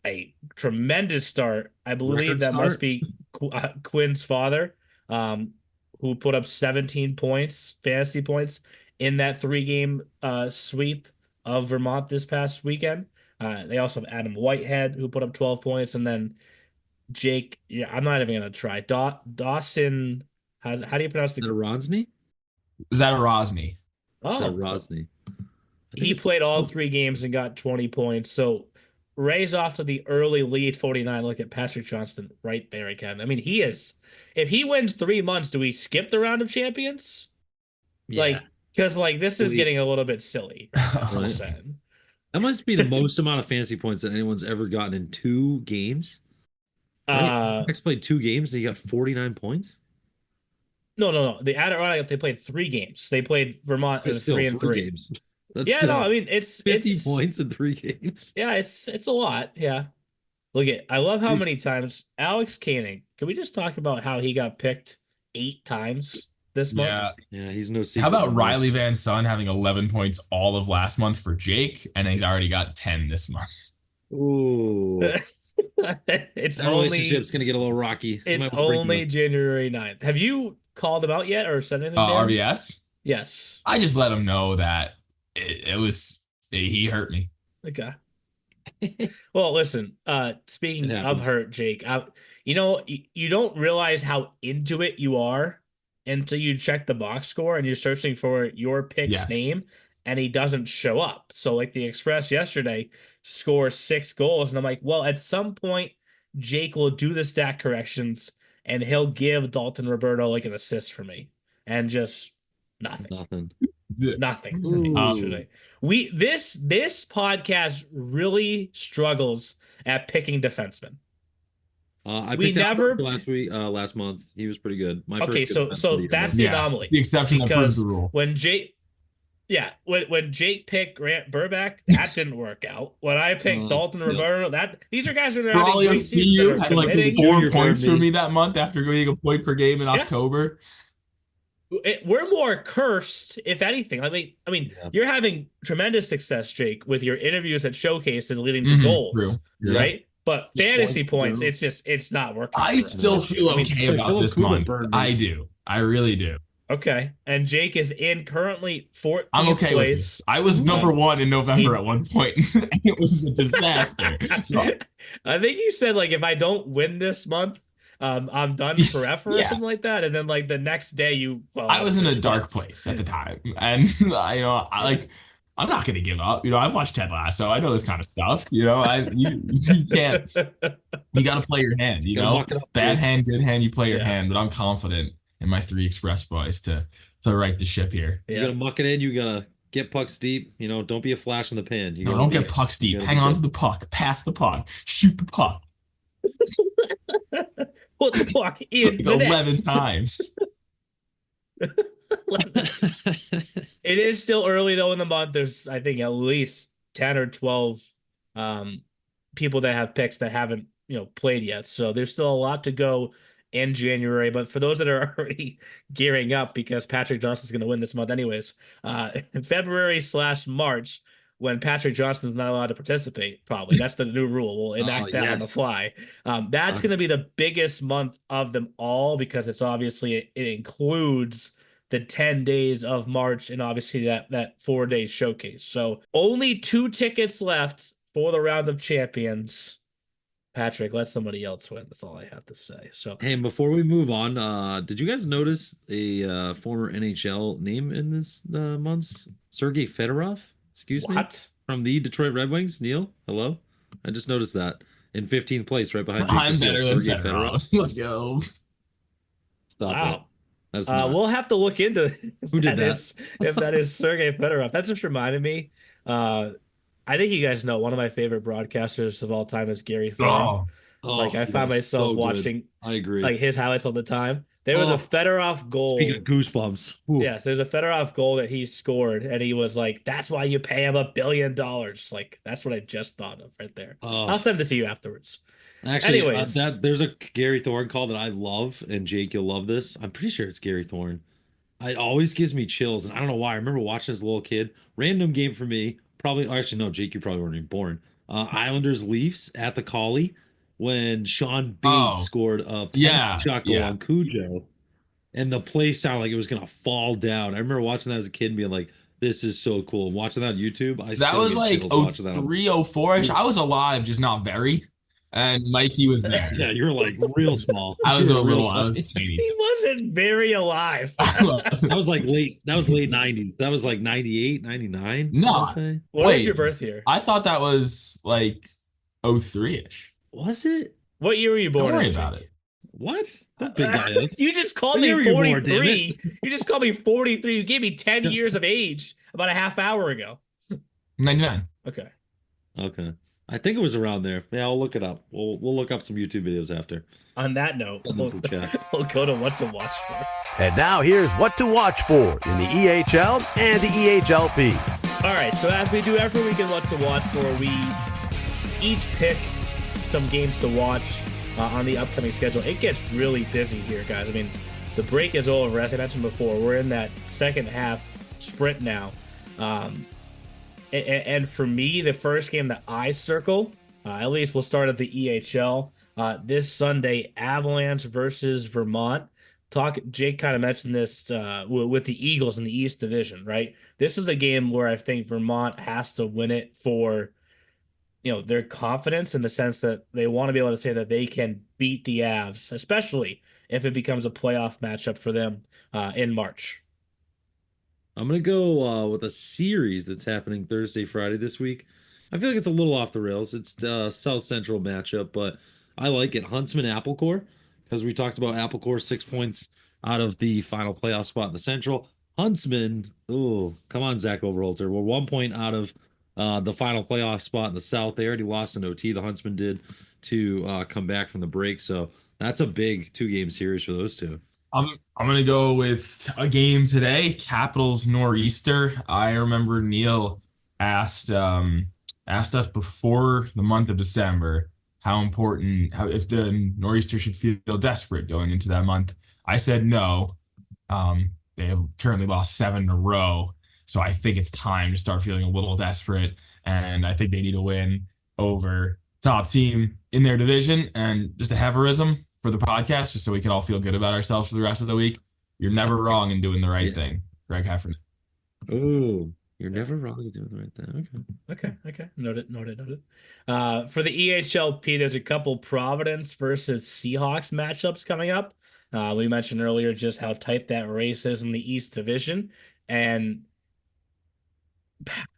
a tremendous start. I believe that must be Quinn's father, who put up 17 points, fantasy points, in that 3-game sweep of Vermont this past weekend. They also have Adam Whitehead, who put up 12 points, and then Jake, I'm not even going to try. Dawson, how do you pronounce the... Is that a Rosny? Is that a Rosny? Oh, Is that Rosny? He played all 3 games and got 20 points. So Ray's off to the early lead, 49. Look at Patrick Johnston right there again. I mean, he is... If he wins 3 months, do we skip the round of champions? Yeah. Because this is getting a little bit silly. Right. Just saying. That must be the most amount of fantasy points that anyone's ever gotten in 2 games. Right? Max played 2 games and he got 49 points. No. The Adirondack, they played 3 games. They played Vermont in 3 and 3 games. I mean it's 50 points in 3 games. Yeah, it's a lot. Yeah. I love how many times Alex Koenig. Can we just talk about how he got picked 8 times this month? Yeah, he's no secret. How about Riley Van Son having 11 points all of last month for Jake, and he's already got 10 this month? Ooh. It's that only relationship's gonna get a little rocky. It's only January 9th. Have you called him out yet or said anything? RBS? Yes. I just let him know that he hurt me. Okay. Well, listen, speaking of hurt, Jake, you don't realize how into it you are until you check the box score and you're searching for your pick's name and he doesn't show up. So like the Express yesterday scores 6 goals. And I'm like, well, at some point, Jake will do the stat corrections and he'll give Dalton Roberto like an assist for me. And just nothing. This podcast really struggles at picking defensemen. I picked last month. He was pretty good. So that's the anomaly. The exception that proves the rule. When Jake, Yeah, when Jake picked Grant Burback, that didn't work out. When I picked Dalton Yep. Roberto, that these are guys that are having Brawley great seasons that CU are had like committing. four Junior, points for pardon me. me that month after getting a point per game in Yeah. October. We're more cursed, if anything. I mean, Yeah. you're having tremendous success, Jake, with your interviews at showcases leading to goals, True. right? But Just fantasy points, points, it's not working. I for us still this year. feel I mean, okay like about Philip this Kuma month. burned me. I do. I really do. okay. And Jake is in currently 14th I'm okay with place. this. I was number one in November at one point, and it was a disaster. So, I think you said like if I don't win this month, I'm done forever or Yeah. something like that. And then like the next day you I was in a dark place at the time, and I'm not gonna give up. I've watched Ted Lasso. I know this kind of stuff. You can't. You got to play your hand. Gotta muck it up, Bad dude. hand, good hand. You play your Yeah. hand. But I'm confident in my 3 Express boys to right the ship here. You Yeah. gotta muck it in. You gotta get pucks deep. Don't be a flash in the pan. You No, gotta don't be- get pucks you deep. gotta Hang be on good. to the puck. Pass the puck. Shoot the puck. Put the puck in Like the 11 net. times. It is still early though in the month. There's I think at least 10 or 12 people that have picks that haven't played yet. So there's still a lot to go in January. But for those that are already gearing up because Patrick Johnson's going to win this month anyways, February/March when Patrick Johnson's not allowed to participate, probably that's the new rule. We'll enact that on the yes. fly. That's going to be the biggest month of them all because it's obviously it includes the 10 days of March and obviously that 4-day showcase. So only 2 tickets left for the round of champions. Patrick, let somebody else win. That's all I have to say. So Hey, and before we move on, did you guys notice a former NHL name in this month's Sergei Fedorov? Excuse me, what? from the Detroit Red Wings. Neil, hello. I just noticed that in 15th place, right behind Jake I'm Casillas, better than Sergei Fedorov. Let's go. Stop Wow. it. That's not. We'll have to look into if Who did that? if that is Sergei Fedorov. That just reminded me. I think you guys know one of my favorite broadcasters of all time is Gary Thorne. Like I find yes, myself so good. watching I agree. like his highlights all the time. There was a Oh. Fedorov goal. Speaking of goosebumps. Ooh. Yes, there's a Fedorov goal that he scored, and he was like, "That's why you pay him $1 billion." Like that's what I just thought of right there. Oh. I'll send it to you afterwards. Actually, Anyways. there's a Gary Thorne call that I love, and Jake, you'll love this. I'm pretty sure it's Gary Thorne. It always gives me chills, and I don't know why. I remember watching as a little kid. Random game for me. Probably, actually, no, Jake, you probably weren't even born. Islanders Leafs at the Collie when Sean Bates Oh. scored a Yeah, shot goal yeah. on Cujo, and the play sounded like it was gonna fall down. I remember watching that as a kid and being like, "This is so cool." And watching that on YouTube, I That still was get like chills watching that. 03, 04-ish. I was alive, just not very. And Mikey was there. Yeah, you're like real small. I was You a were real little, I was tiny. tiny. He wasn't very alive. That was like late. That was late 90s. That was like 98, 99. No. I would say. What Wait. is your birth year? I thought that was like 03-ish. Was it? What year were you born? Don't worry in, about Jake? it. What? That big guy is. You just called What me year were you born, 43. You just called me 43. You gave me 10 years of age about a half hour ago. 99. Okay. Okay. I think it was around there. Yeah, I'll look it up. We'll look up some YouTube videos after. On that note, Send we'll, them to chat. we'll go to what to watch for. And now here's what to watch for in the EHL and the E EHLP. All right. So as we do every week in what to watch for, we each pick some games to watch on the upcoming schedule. It gets really busy here, guys. I mean, the break is over. As I mentioned before, we're in that second half sprint now. And for me, the first game that I circle, at least we'll start at the EHL. This Sunday, Avalanche versus Vermont. Jake kind of mentioned this with the Eagles in the East Division, right? This is a game where I think Vermont has to win it for, their confidence in the sense that they want to be able to say that they can beat the Avs, especially if it becomes a playoff matchup for them in March. I'm gonna go with a series that's happening Thursday, Friday this week. I feel like it's a little off the rails. It's South Central matchup, but I like it. Huntsman Applecore, because we talked about Applecore 6 points out of the final playoff spot in the Central. Huntsman, oh, come on, Zach Overholter. We're 1 point out of the final playoff spot in the South. They already lost an OT. The Huntsman did to come back from the break. So that's a big 2-game series for those two. I'm gonna go with a game today, Capitals Nor'easter. I remember Neil asked asked us before the month of December how important, how if the Nor'easter should feel desperate going into that month. I said no. They have currently lost 7 in a row, so I think it's time to start feeling a little desperate, and I think they need a win over top team in their division. And just a heroism for the podcast, just so we can all feel good about ourselves for the rest of the week. You're never wrong in doing the right Yeah. thing, Greg Heffernan. Oh, you're never wrong in doing the right thing. Okay. Okay. Noted. For the EHLP, there's a couple Providence versus Seahawks matchups coming up. We mentioned earlier just how tight that race is in the East Division. And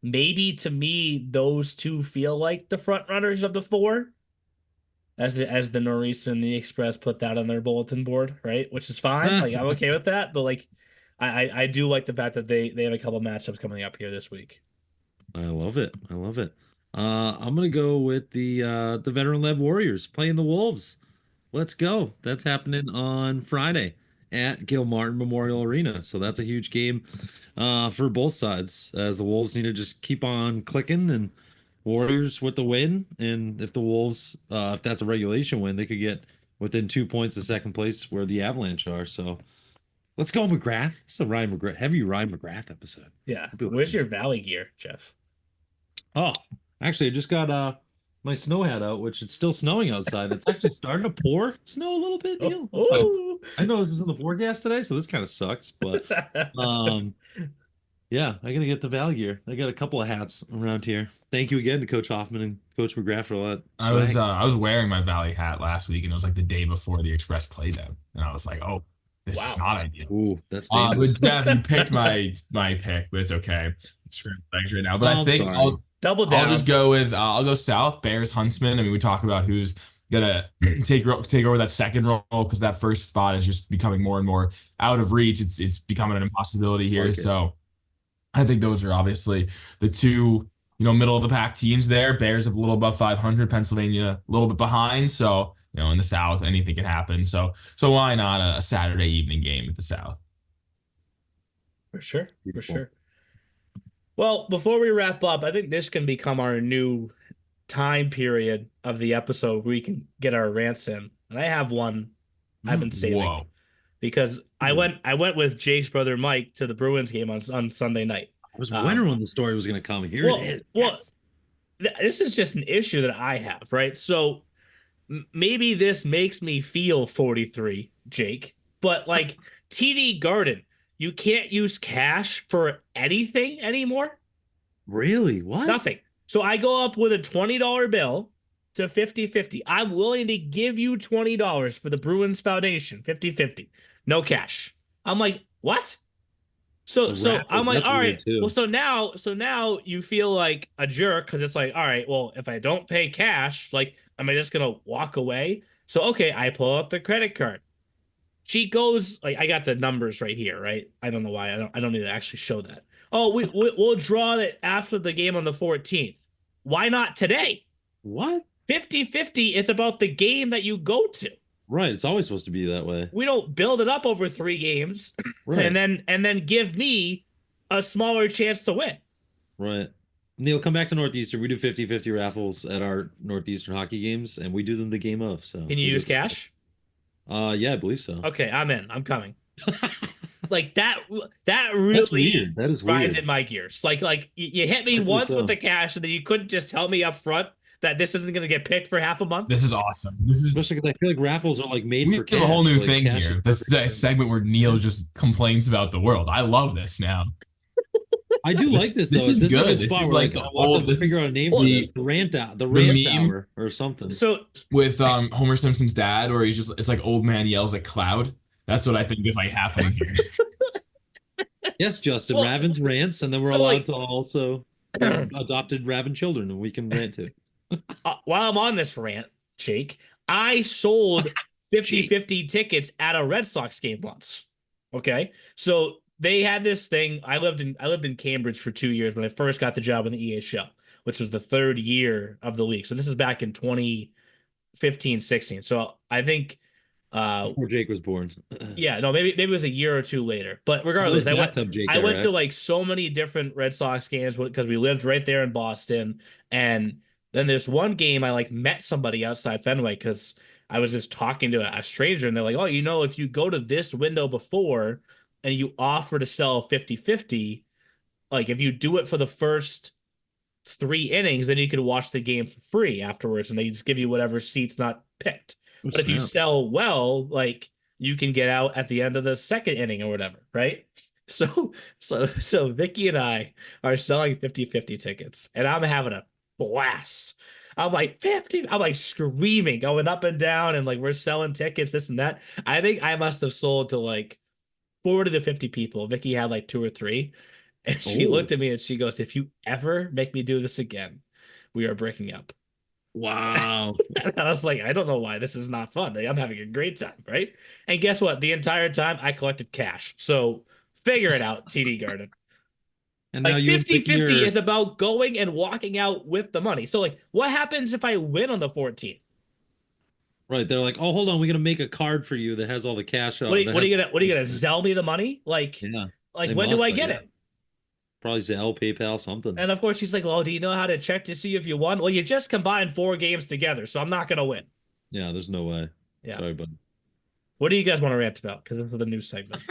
maybe to me, those two feel like the front runners of the four, as the Northeastern and the Express put that on their bulletin board, right? Which is fine. Like I'm okay with that, but like I do like the fact that they have a couple matchups coming up here this week. I love it. I'm gonna go with the veteran-led Warriors playing the Wolves. Let's go. That's happening on Friday at Gilmartin Memorial Arena. So that's a huge game for both sides, as the Wolves need to just keep on clicking, and Warriors with the win. And if the Wolves, if that's a regulation win, they could get within 2 points of second place where the Avalanche are. So let's go, McGrath. It's a Ryan McGrath, heavy Ryan McGrath episode. Yeah. I'll be Where's listening. your Valley gear, Jeff? Oh, actually, I just got my snow hat out, which it's still snowing outside. It's actually starting to pour snow a little bit, Neil. Oh. I know it was in the forecast today, so this kind of sucks. But yeah, I gotta get the Valley gear. I got a couple of hats around here. Thank you again to Coach Hoffman and Coach McGrath for all that. I was wearing my Valley hat last week, and it was like the day before the Express played them, and I was like, oh, this is not ideal. Ooh, that's But dangerous. Jeff, you picked my pick, but it's okay. I'm screwing things right now, but Oh, I think sorry. Double down. I'll just go with I'll go South Bears Huntsman. I mean, we talk about who's gonna take over that second role, because that first spot is just becoming more and more out of reach. It's becoming an impossibility here. Like it. So I think those are obviously the two, middle of the pack teams there. Bears a little above 500, Pennsylvania a little bit behind. So in the South, anything can happen. So why not a Saturday evening game at the South? For sure. Beautiful. For sure. Well, before we wrap up, I think this can become our new time period of the episode where we can get our rants in. And I have one I've been saving Whoa. because I went with Jake's brother Mike to the Bruins game on Sunday night. I was wondering when the story was going to come. Here it is. Well, Yes. this is just an issue that I have, right? So maybe this makes me feel 43, Jake, but like TD Garden, you can't use cash for anything anymore. Really? What? Nothing. So I go up with a $20 bill to 50-50. I'm willing to give you $20 for the Bruins Foundation, 50-50. No cash. I'm like, what? So I'm like, That's all weird right. too. Well, so now you feel like a jerk because it's like, all right, well, if I don't pay cash, like, am I just gonna walk away? So okay, I pull out the credit card. She goes, like, I got the numbers right here, right? I don't know why I don't need to actually show that. Oh, we'll draw it after the game on the 14th. Why not today? What? 50-50 is about the game that you go to. Right. It's always supposed to be that way. We don't build it up over 3 games Right. and then give me a smaller chance to win. Right. Neil, come back to Northeastern. We do 50-50 raffles at our Northeastern hockey games, and we do them the game of. So Can you use cash? Yeah, I believe so. Okay, I'm in. I'm coming. Like that That's really weird. That is weird. grinded my gears. Like you hit me I think once so. with the cash, and then you couldn't just tell me up front that this isn't going to get picked for half a month. This is awesome. This is Especially because I feel like raffles are like made we for have cash. a whole new Like, thing cash here. is This is a perfect. segment where Neil just complains about the world. I love this now. I do like this though. This is This good. a good This spot is where like I the want old- them to this is figure out a name the- for this. The rant out. The the rant meme. hour or something. So With Homer Simpson's dad, where it's like old man yells at cloud. That's what I think is like happening here. Yes, Justin. Well, Raven's rants, and then we're so, allowed like- to also adopted Raven children, and we can rant too. while I'm on this rant, Jake, I sold 50-50 tickets at a Red Sox game once. Okay. So they had this thing. I lived in Cambridge for 2 years when I first got the job in the EHL, which was the 3rd year of the league. So this is back in 2015-16. So I think Before Jake was born. Yeah, no, maybe it was a year or two later. But regardless, I went to like so many different Red Sox games because we lived right there in Boston. And then there's one game I like met somebody outside Fenway because I was just talking to a stranger, and they're like, oh, if you go to this window before and you offer to sell 50-50, like if you do it for the first 3 innings, then you can watch the game for free afterwards, and they just give you whatever seats not picked. But if you sell well, like you can get out at the end of the 2nd inning or whatever, right? So Vicky and I are selling 50-50 tickets, and I'm having a blast. I'm like 50. I'm like screaming, going up and down, and like we're selling tickets, this and that. I think I must have sold to like 40 to 50 people. Vicky had like 2 or 3, and she looked at me and she goes, "If you ever make me do this again, we are breaking up." Wow. And I was like, I don't know why this is not fun. Like, I'm having a great time, right? And guess what? The entire time I collected cash. So figure it out, TD Garden. And like now 50-50 is about going and walking out with the money. So like what happens if I win on the 14th? Right. They're like, oh, hold on, we're gonna make a card for you that has all the cash on. What are you gonna Zelle me the money? Like, yeah. Like when do I get it? Probably Zelle, PayPal, something. And of course she's like, well, do you know how to check to see if you won? Well, you just combined 4 games together, so I'm not gonna win. Yeah, there's no way. Yeah. Sorry, bud. What do you guys want to rant about? Because this is the news segment.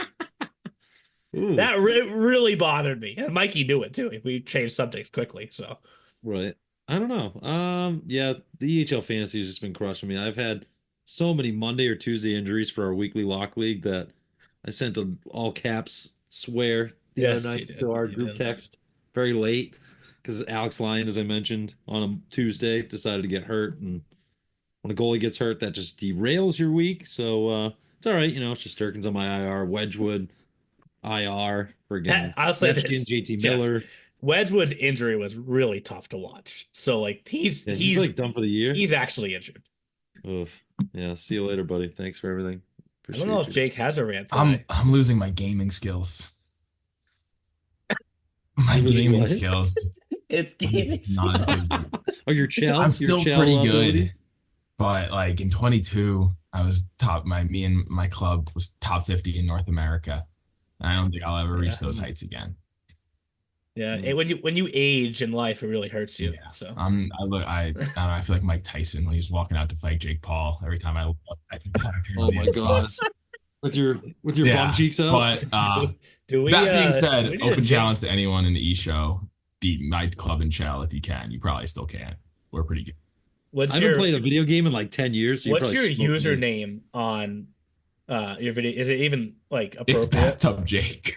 That really bothered me. And Mikey knew it too. We changed subjects quickly, so. Right. I don't know. Yeah, the EHL fantasy has just been crushing me. I've had so many Monday or Tuesday injuries for our weekly lock league that I sent an all caps swear the other night to our group text very late because Alex Lyon, as I mentioned, on a Tuesday decided to get hurt, and when a goalie gets hurt, that just derails your week. So it's all right, it's just Durkin's on my IR, Wedgwood IR, friggin' I'll say this, JT Miller. Wedgwood's injury was really tough to watch. So like he's like done for the year. He's actually injured. Oof. Yeah. See you later, buddy. Thanks for everything. Appreciate I don't know if Jake has a rant today. I'm losing my gaming skills. My gaming skills. It's gaming not as good. Oh, you're chill. I'm still pretty good, but like in 22, I was me and my club was top 50 in North America. I don't think I'll ever reach those heights again. Yeah, when you age in life, it really hurts you. Yeah. So I don't know, I feel like Mike Tyson when he was walking out to fight Jake Paul. Every time I look up, I think oh my god, with your bum cheeks out. But that being said, open challenge to anyone in the E show. Beat my club in Shell if you can. You probably still can. We're pretty good. I haven't played a video game in like 10 years. So what's your username on your video? Is it even like appropriate? It's Bathtub Jake.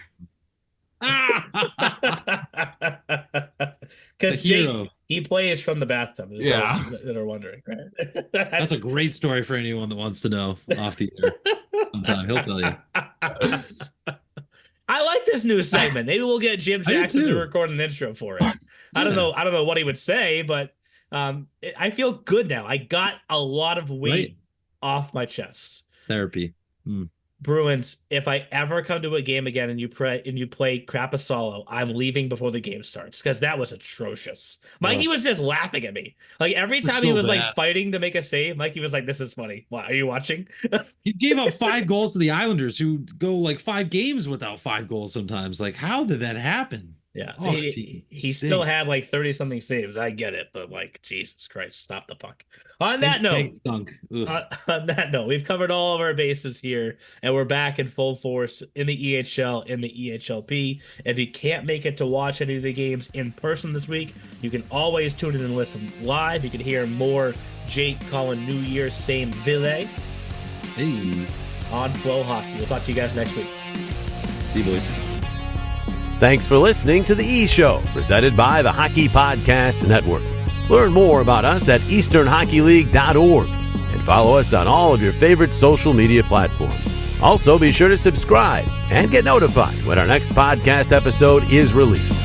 Because Jake, he plays from the bathtub. Yeah, that are wondering, right? That's a great story for anyone that wants to know off the air. Sometime he'll tell you. I like this new segment. Maybe we'll get Jim Jackson to record an intro for it. Yeah. I don't know what he would say, but I feel good now. I got a lot of weight off my chest. Therapy. Bruins, if I ever come to a game again and you play Crapasolo, I'm leaving before the game starts because that was atrocious. Mikey was just laughing at me. Like every time he was like fighting to make a save, Mikey was like, "This is funny. What, are you watching?" He gave up 5 goals to the Islanders, who go like 5 games without 5 goals sometimes. Like, how did that happen? Yeah, he still had like 30-something saves. I get it, but like, Jesus Christ, stop the puck. On that note, we've covered all of our bases here, and we're back in full force in the EHL, in the EHLP. If you can't make it to watch any of the games in person this week, you can always tune in and listen live. You can hear more Jake calling New Year same Ville. Hey. On Flow Hockey. We'll talk to you guys next week. See you, boys. Thanks for listening to The E Show, presented by the Hockey Podcast Network. Learn more about us at easternhockeyleague.org and follow us on all of your favorite social media platforms. Also, be sure to subscribe and get notified when our next podcast episode is released.